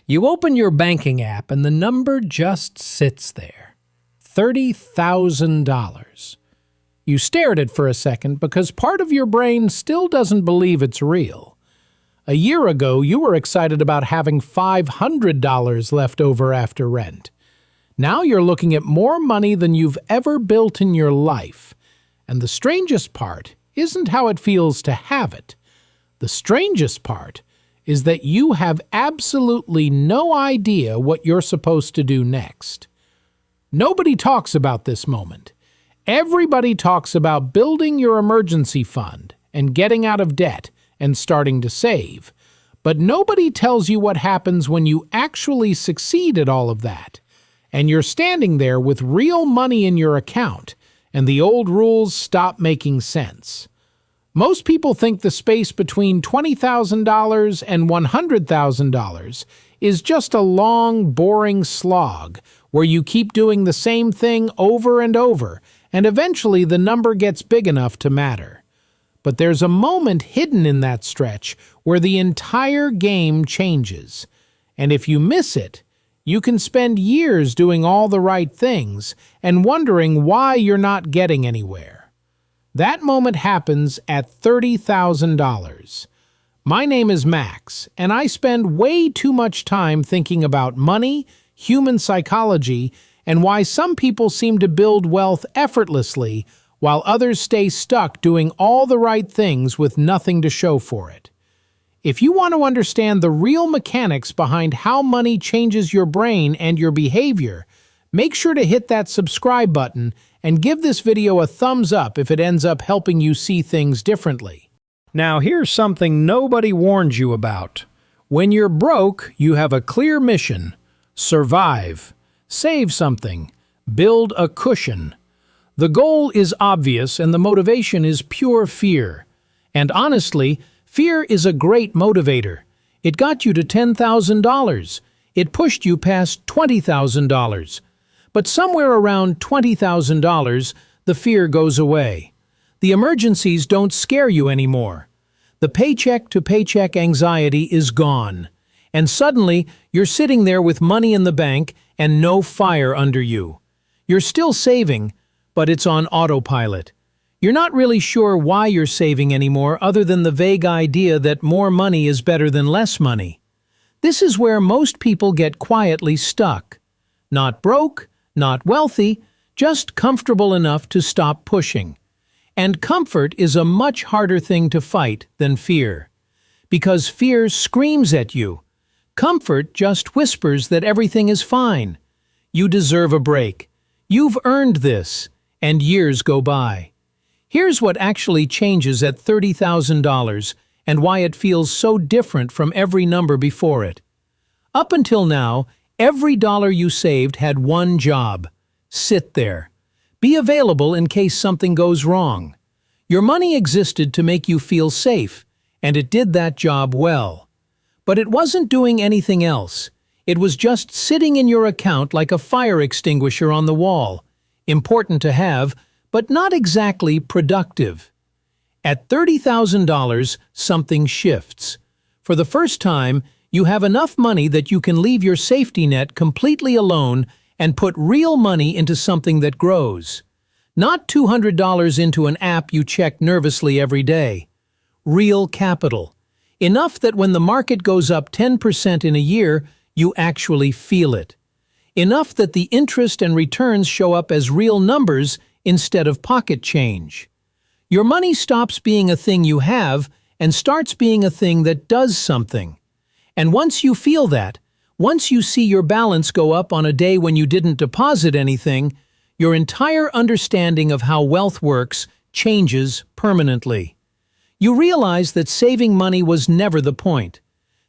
You open your banking app and the number just sits there. $30,000. You stare at it for a second because part of your brain still doesn't believe it's real. A year ago, you were excited about having $500 left over after rent. Now you're looking at more money than you've ever built in your life. And the strangest part isn't how it feels to have it. The strangest part is that you have absolutely no idea what you're supposed to do next. Nobody talks about this moment. Everybody talks about building your emergency fund and getting out of debt and starting to save. But nobody tells you what happens when you actually succeed at all of that, and you're standing there with real money in your account, and the old rules stop making sense. Most people think the space between $20,000 and $100,000 is just a long, boring slog where you keep doing the same thing over and over, and eventually the number gets big enough to matter. But there's a moment hidden in that stretch where the entire game changes. And if you miss it, you can spend years doing all the right things and wondering why you're not getting anywhere. That moment happens at $30,000. My name is Max, and I spend way too much time thinking about money, human psychology, and why some people seem to build wealth effortlessly while others stay stuck doing all the right things with nothing to show for it. If you want to understand the real mechanics behind how money changes your brain and your behavior, make sure to hit that subscribe button and give this video a thumbs up if it ends up helping you see things differently. Now here's something nobody warns you about. When you're broke, you have a clear mission: survive, save something, build a cushion. The goal is obvious and the motivation is pure fear. And honestly, fear is a great motivator. It got you to $10,000. It pushed you past $20,000. But somewhere around $20,000, the fear goes away. The emergencies don't scare you anymore. The paycheck-to-paycheck anxiety is gone. And suddenly, you're sitting there with money in the bank and no fire under you. You're still saving, but it's on autopilot. You're not really sure why you're saving anymore other than the vague idea that more money is better than less money. This is where most people get quietly stuck. Not broke, not wealthy, just comfortable enough to stop pushing. And comfort is a much harder thing to fight than fear. Because fear screams at you. Comfort just whispers that everything is fine. You deserve a break. You've earned this. And years go by. Here's what actually changes at $30,000 and why it feels so different from every number before it. Up until now, every dollar you saved had one job: sit there. Be available in case something goes wrong. Your money existed to make you feel safe, and it did that job well. But it wasn't doing anything else. It was just sitting in your account like a fire extinguisher on the wall. Important to have, but not exactly productive. At $30,000, something shifts. For the first time, you have enough money that you can leave your safety net completely alone and put real money into something that grows. Not $200 into an app you check nervously every day. Real capital. Enough that when the market goes up 10% in a year, you actually feel it. Enough that the interest and returns show up as real numbers instead of pocket change. Your money stops being a thing you have and starts being a thing that does something. And once you feel that, once you see your balance go up on a day when you didn't deposit anything, your entire understanding of how wealth works changes permanently. You realize that saving money was never the point.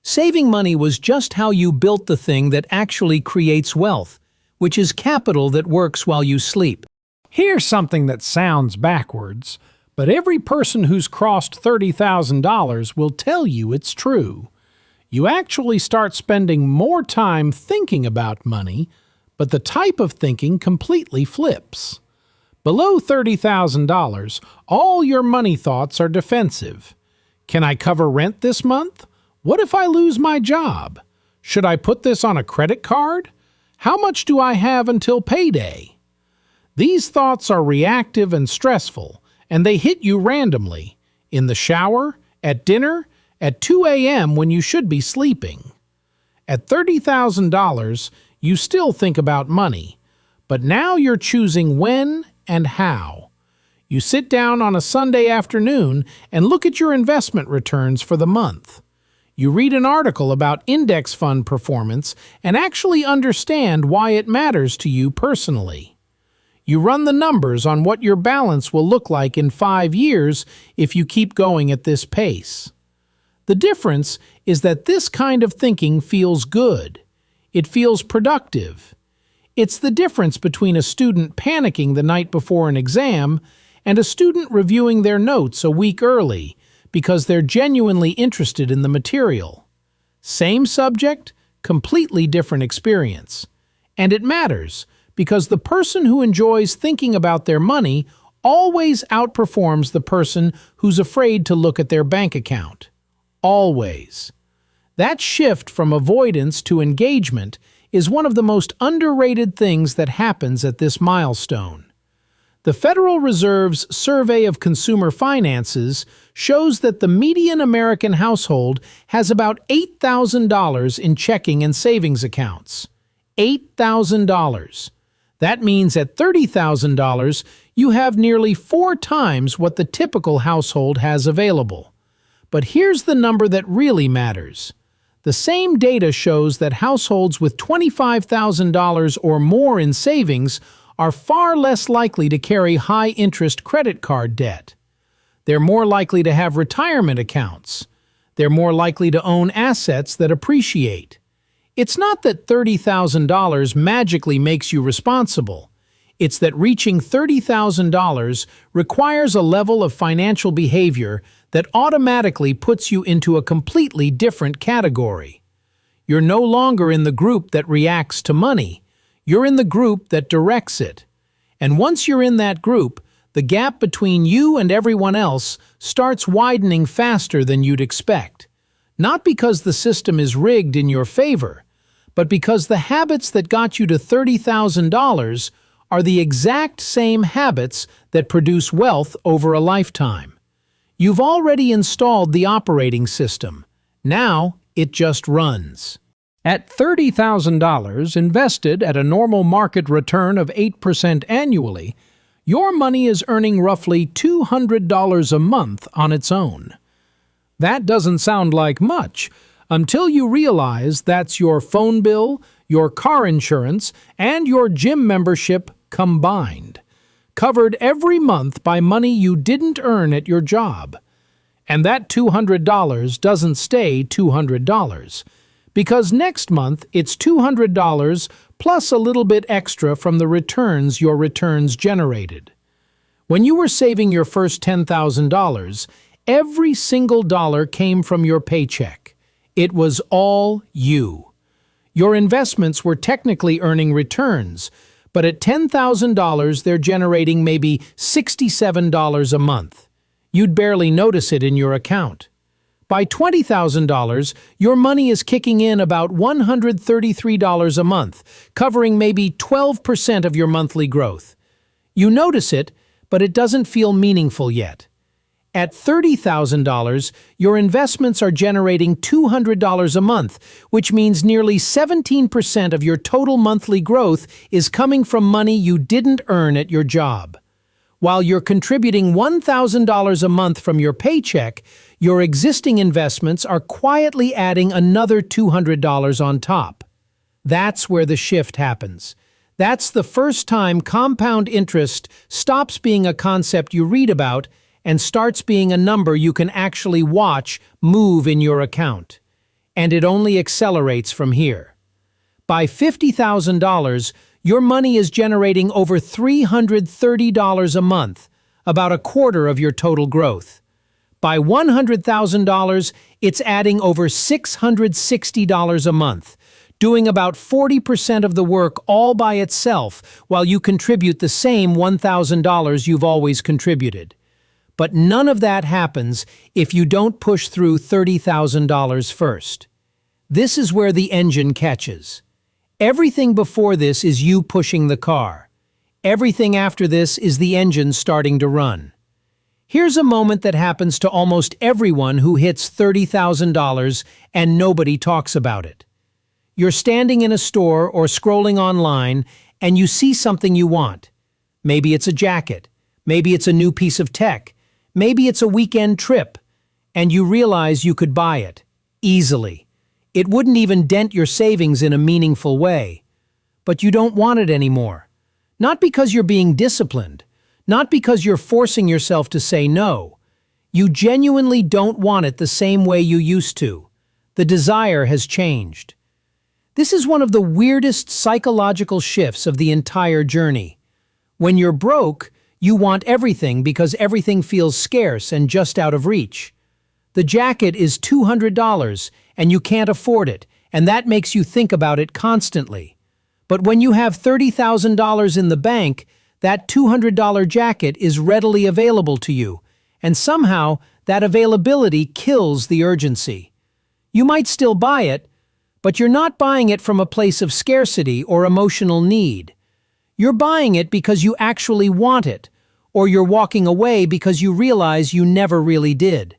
Saving money was just how you built the thing that actually creates wealth, which is capital that works while you sleep. Here's something that sounds backwards, but every person who's crossed $30,000 will tell you it's true. You actually start spending more time thinking about money, but the type of thinking completely flips. Below $30,000, all your money thoughts are defensive. Can I cover rent this month? What if I lose my job? Should I put this on a credit card? How much do I have until payday? These thoughts are reactive and stressful, and they hit you randomly, in the shower, at dinner, at 2 a.m. when you should be sleeping. At $30,000, you still think about money, but now you're choosing when and how. You sit down on a Sunday afternoon and look at your investment returns for the month. You read an article about index fund performance and actually understand why it matters to you personally. You run the numbers on what your balance will look like in 5 years if you keep going at this pace. The difference is that this kind of thinking feels good. It feels productive. It's the difference between a student panicking the night before an exam and a student reviewing their notes a week early because they're genuinely interested in the material. Same subject, completely different experience. And it matters because the person who enjoys thinking about their money always outperforms the person who's afraid to look at their bank account. Always. That shift from avoidance to engagement is one of the most underrated things that happens at this milestone. The Federal Reserve's Survey of Consumer Finances shows that the median American household has about $8,000 in checking and savings accounts. $8,000. That means at $30,000, you have nearly 4 times what the typical household has available. But here's the number that really matters. The same data shows that households with $25,000 or more in savings are far less likely to carry high-interest credit card debt. They're more likely to have retirement accounts. They're more likely to own assets that appreciate. It's not that $30,000 magically makes you responsible. It's that reaching $30,000 requires a level of financial behavior that automatically puts you into a completely different category. You're no longer in the group that reacts to money. You're in the group that directs it. And once you're in that group, the gap between you and everyone else starts widening faster than you'd expect. Not because the system is rigged in your favor, but because the habits that got you to $30,000 are the exact same habits that produce wealth over a lifetime. You've already installed the operating system. Now it just runs. At $30,000 invested at a normal market return of 8% annually, your money is earning roughly $200 a month on its own. That doesn't sound like much until you realize that's your phone bill, your car insurance, and your gym membership combined, covered every month by money you didn't earn at your job. And that $200 doesn't stay $200. Because next month, it's $200 plus a little bit extra from the returns your returns generated. When you were saving your first $10,000, every single dollar came from your paycheck. It was all you. Your investments were technically earning returns, but at $10,000, they're generating maybe $67 a month. You'd barely notice it in your account. By $20,000, your money is kicking in about $133 a month, covering maybe 12% of your monthly growth. You notice it, but it doesn't feel meaningful yet. At $30,000, your investments are generating $200 a month, which means nearly 17% of your total monthly growth is coming from money you didn't earn at your job. While you're contributing $1,000 a month from your paycheck, your existing investments are quietly adding another $200 on top. That's where the shift happens. That's the first time compound interest stops being a concept you read about and starts being a number you can actually watch move in your account. And it only accelerates from here. By $50,000, your money is generating over $330 a month, about a quarter of your total growth. By $100,000, it's adding over $660 a month, doing about 40% of the work all by itself while you contribute the same $1,000 you've always contributed. But none of that happens if you don't push through $30,000 first. This is where the engine catches. Everything before this is you pushing the car. Everything after this is the engine starting to run. Here's a moment that happens to almost everyone who hits $30,000 and nobody talks about it. You're standing in a store or scrolling online and you see something you want. Maybe it's a jacket. Maybe it's a new piece of tech. Maybe it's a weekend trip. And you realize you could buy it. Easily. It wouldn't even dent your savings in a meaningful way. But you don't want it anymore. Not because you're being disciplined. Not because you're forcing yourself to say no. You genuinely don't want it the same way you used to. The desire has changed. This is one of the weirdest psychological shifts of the entire journey. When you're broke, you want everything because everything feels scarce and just out of reach. The jacket is $200 and you can't afford it, and that makes you think about it constantly. But when you have $30,000 in the bank, that $200 jacket is readily available to you, and somehow that availability kills the urgency. You might still buy it, but you're not buying it from a place of scarcity or emotional need. You're buying it because you actually want it, or you're walking away because you realize you never really did.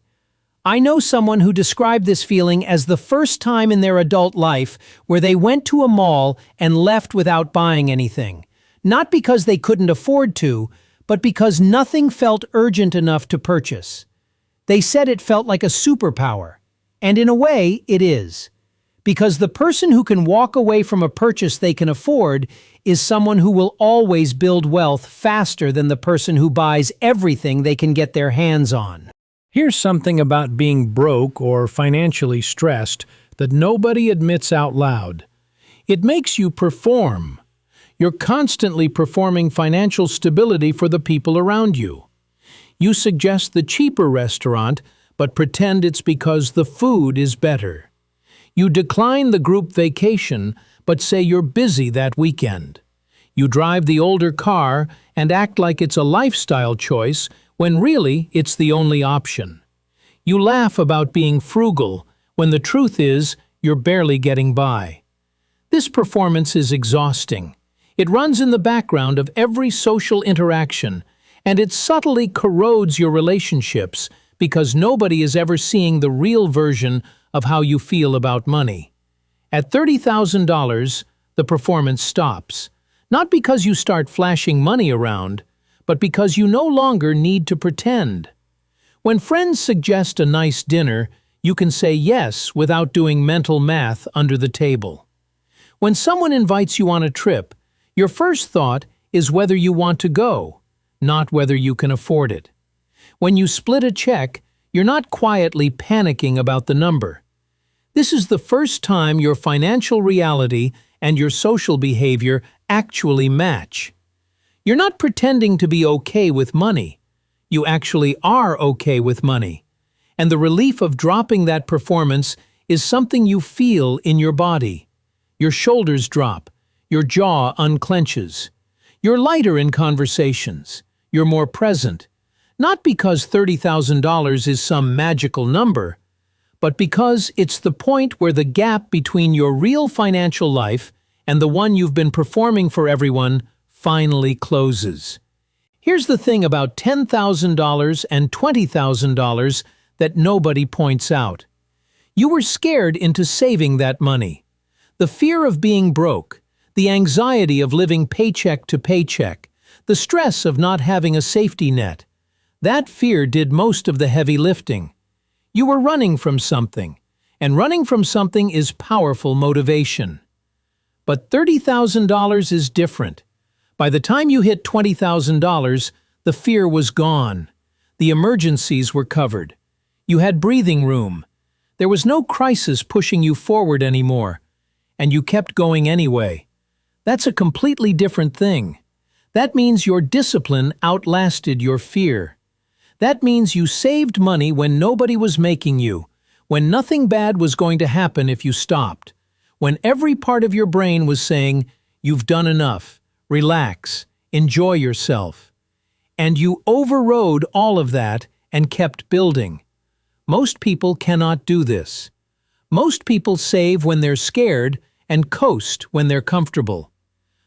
I know someone who described this feeling as the first time in their adult life where they went to a mall and left without buying anything. Not because they couldn't afford to, but because nothing felt urgent enough to purchase. They said it felt like a superpower. And in a way, it is. Because the person who can walk away from a purchase they can afford is someone who will always build wealth faster than the person who buys everything they can get their hands on. Here's something about being broke or financially stressed that nobody admits out loud. It makes you perform. You're constantly performing financial stability for the people around you. You suggest the cheaper restaurant, but pretend it's because the food is better. You decline the group vacation, but say you're busy that weekend. You drive the older car and act like it's a lifestyle choice when really it's the only option. You laugh about being frugal when the truth is you're barely getting by. This performance is exhausting. It runs in the background of every social interaction, and it subtly corrodes your relationships because nobody is ever seeing the real version of how you feel about money. At $30,000, the performance stops, not because you start flashing money around, but because you no longer need to pretend. When friends suggest a nice dinner, you can say yes without doing mental math under the table. When someone invites you on a trip, your first thought is whether you want to go, not whether you can afford it. When you split a check, you're not quietly panicking about the number. This is the first time your financial reality and your social behavior actually match. You're not pretending to be okay with money. You actually are okay with money. And the relief of dropping that performance is something you feel in your body. Your shoulders drop. Your jaw unclenches. You're lighter in conversations. You're more present. Not because $30,000 is some magical number, but because it's the point where the gap between your real financial life and the one you've been performing for everyone finally closes. Here's the thing about $10,000 and $20,000 that nobody points out. You were scared into saving that money. The fear of being broke, the anxiety of living paycheck to paycheck, the stress of not having a safety net. That fear did most of the heavy lifting. You were running from something, and running from something is powerful motivation. But $30,000 is different. By the time you hit $20,000, the fear was gone. The emergencies were covered. You had breathing room. There was no crisis pushing you forward anymore, and you kept going anyway. That's a completely different thing. That means your discipline outlasted your fear. That means you saved money when nobody was making you, when nothing bad was going to happen if you stopped, when every part of your brain was saying, "You've done enough, relax, enjoy yourself." And you overrode all of that and kept building. Most people cannot do this. Most people save when they're scared and coast when they're comfortable.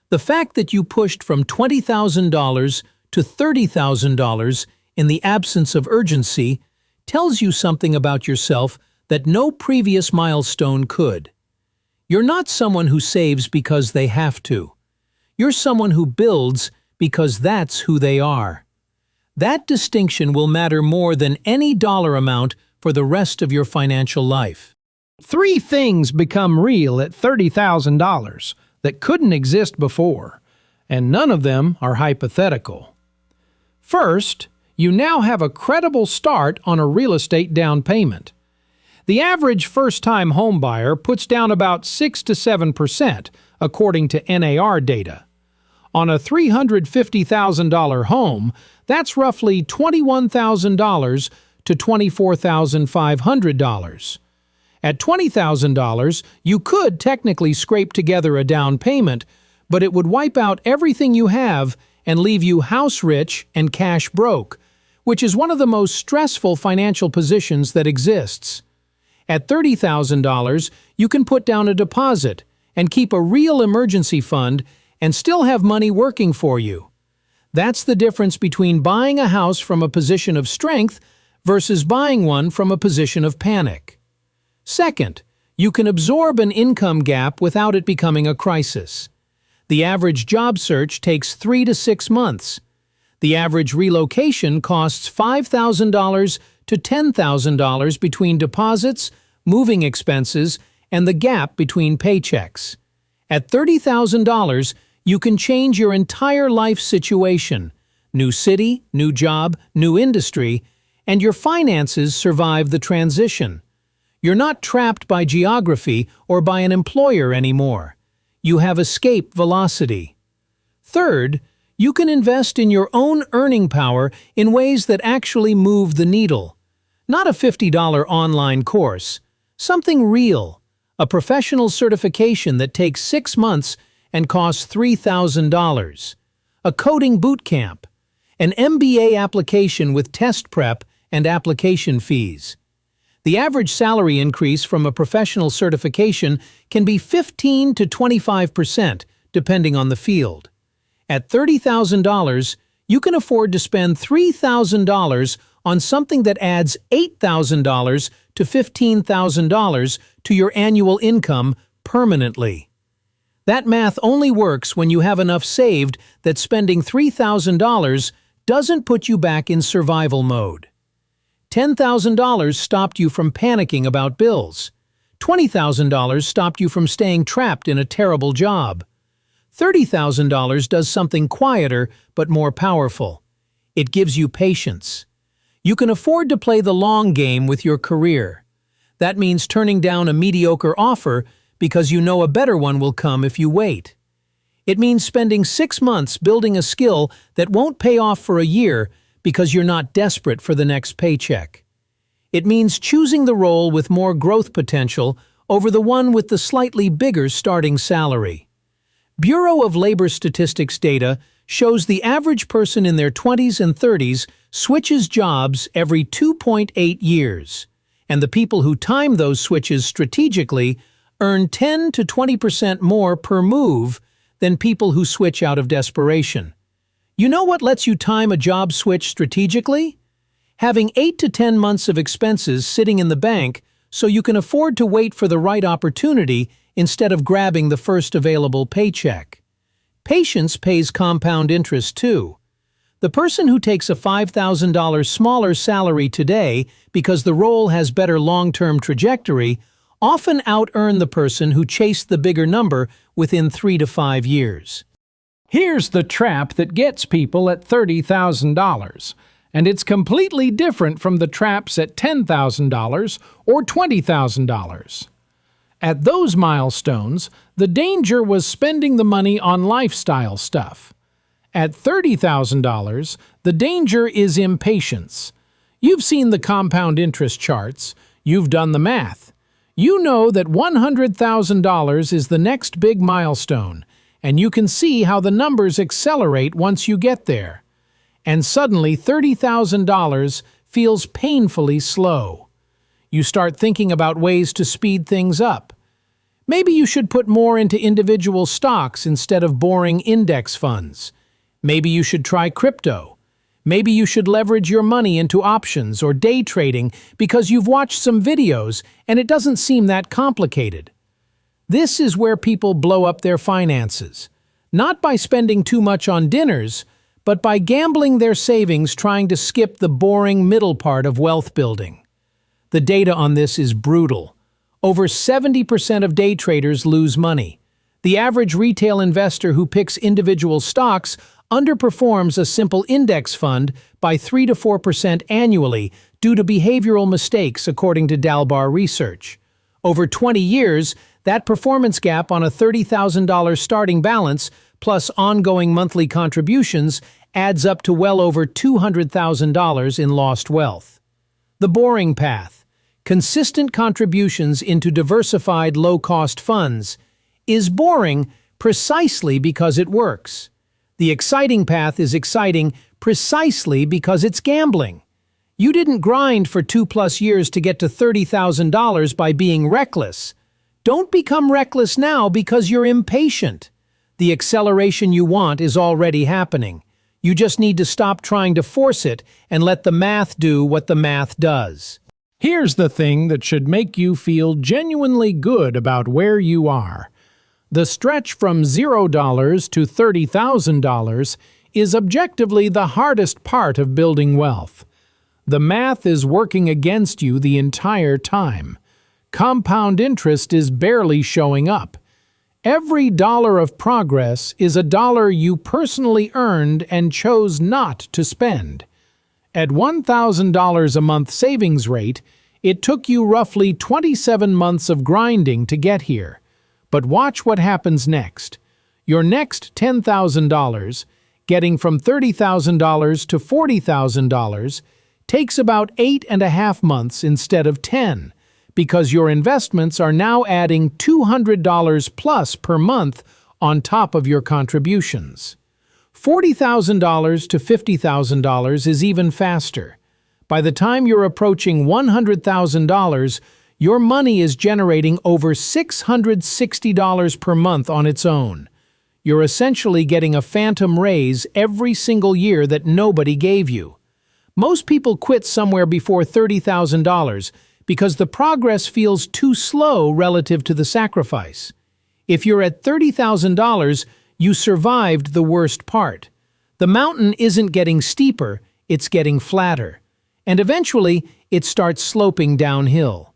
The fact that you pushed from $20,000 to $30,000 in the absence of urgency tells you something about yourself that no previous milestone could. You're not someone who saves because they have to. You're someone who builds because that's who they are. That distinction will matter more than any dollar amount for the rest of your financial life. 3 things become real at $30,000 that couldn't exist before, and none of them are hypothetical. First, you now have a credible start on a real estate down payment. The average first-time homebuyer puts down about 6 to 7%, according to NAR data. On a $350,000 home, that's roughly $21,000 to $24,500. At $20,000, you could technically scrape together a down payment, but it would wipe out everything you have and leave you house rich and cash broke, which is one of the most stressful financial positions that exists. At $30,000, you can put down a deposit and keep a real emergency fund and still have money working for you. That's the difference between buying a house from a position of strength versus buying one from a position of panic. Second, you can absorb an income gap without it becoming a crisis. The average job search takes 3 to 6 months. The average relocation costs $5,000 to $10,000 between deposits, moving expenses, and the gap between paychecks. At $30,000, you can change your entire life situation, new city, new job, new industry, and your finances survive the transition. You're not trapped by geography or by an employer anymore. You have escape velocity. Third, you can invest in your own earning power in ways that actually move the needle. Not a $50 online course, something real, a professional certification that takes 6 months and costs $3,000, a coding boot camp, an MBA application with test prep and application fees. The average salary increase from a professional certification can be 15 to 25%, depending on the field. At $30,000, you can afford to spend $3,000 on something that adds $8,000 to $15,000 to your annual income permanently. That math only works when you have enough saved that spending $3,000 doesn't put you back in survival mode. $10,000 stopped you from panicking about bills. $20,000 stopped you from staying trapped in a terrible job. $30,000 does something quieter but more powerful. It gives you patience. You can afford to play the long game with your career. That means turning down a mediocre offer because you know a better one will come if you wait. It means spending 6 months building a skill that won't pay off for a year because you're not desperate for the next paycheck. It means choosing the role with more growth potential over the one with the slightly bigger starting salary. Bureau of Labor Statistics data shows the average person in their 20s and 30s switches jobs every 2.8 years, and the people who time those switches strategically earn 10 to 20% more per move than people who switch out of desperation. You know what lets you time a job switch strategically? Having 8 to 10 months of expenses sitting in the bank so you can afford to wait for the right opportunity instead of grabbing the first available paycheck. Patience pays compound interest too. The person who takes a $5,000 smaller salary today because the role has better long-term trajectory often out-earn the person who chased the bigger number within 3 to 5 years. Here's the trap that gets people at $30,000, and it's completely different from the traps at $10,000 or $20,000. At those milestones, the danger was spending the money on lifestyle stuff. At $30,000, the danger is impatience. You've seen the compound interest charts. You've done the math. You know that $100,000 is the next big milestone, and you can see how the numbers accelerate once you get there. And suddenly $30,000 feels painfully slow. You start thinking about ways to speed things up. Maybe you should put more into individual stocks instead of boring index funds. Maybe you should try crypto. Maybe you should leverage your money into options or day trading because you've watched some videos and it doesn't seem that complicated. This is where people blow up their finances. Not by spending too much on dinners, but by gambling their savings trying to skip the boring middle part of wealth building. The data on this is brutal. Over 70% of day traders lose money. The average retail investor who picks individual stocks underperforms a simple index fund by 3 to 4% annually due to behavioral mistakes, according to Dalbar Research. Over 20 years, that performance gap on a $30,000 starting balance plus ongoing monthly contributions adds up to well over $200,000 in lost wealth. The boring path, consistent contributions into diversified low-cost funds, is boring precisely because it works. The exciting path is exciting precisely because it's gambling. You didn't grind for 2+ years to get to $30,000 by being reckless. Don't become reckless now because you're impatient. The acceleration you want is already happening. You just need to stop trying to force it and let the math do what the math does. Here's the thing that should make you feel genuinely good about where you are. The stretch from $0 to $30,000 is objectively the hardest part of building wealth. The math is working against you the entire time. Compound interest is barely showing up. Every dollar of progress is a dollar you personally earned and chose not to spend. At $1,000 a month savings rate, it took you roughly 27 months of grinding to get here. But watch what happens next. Your next $10,000, getting from $30,000 to $40,000, takes about 8.5 months instead of 10, because your investments are now adding $200 plus per month on top of your contributions. $40,000 to $50,000 is even faster. By the time you're approaching $100,000, your money is generating over $660 per month on its own. You're essentially getting a phantom raise every single year that nobody gave you. Most people quit somewhere before $30,000 because the progress feels too slow relative to the sacrifice. If you're at $30,000, you survived the worst part. The mountain isn't getting steeper, it's getting flatter. And eventually, it starts sloping downhill.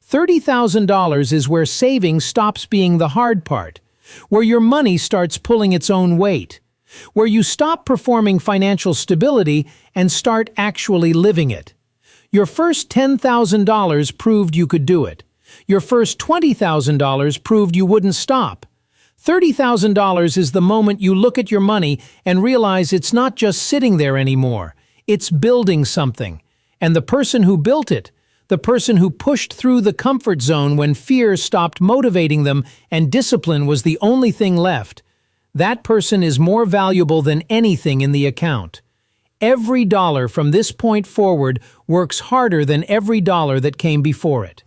$30,000 is where saving stops being the hard part, where your money starts pulling its own weight, where you stop performing financial stability and start actually living it. Your first $10,000 proved you could do it. Your first $20,000 proved you wouldn't stop. $30,000 is the moment you look at your money and realize it's not just sitting there anymore. It's building something. And the person who built it, the person who pushed through the comfort zone when fear stopped motivating them and discipline was the only thing left, that person is more valuable than anything in the account. Every dollar from this point forward works harder than every dollar that came before it.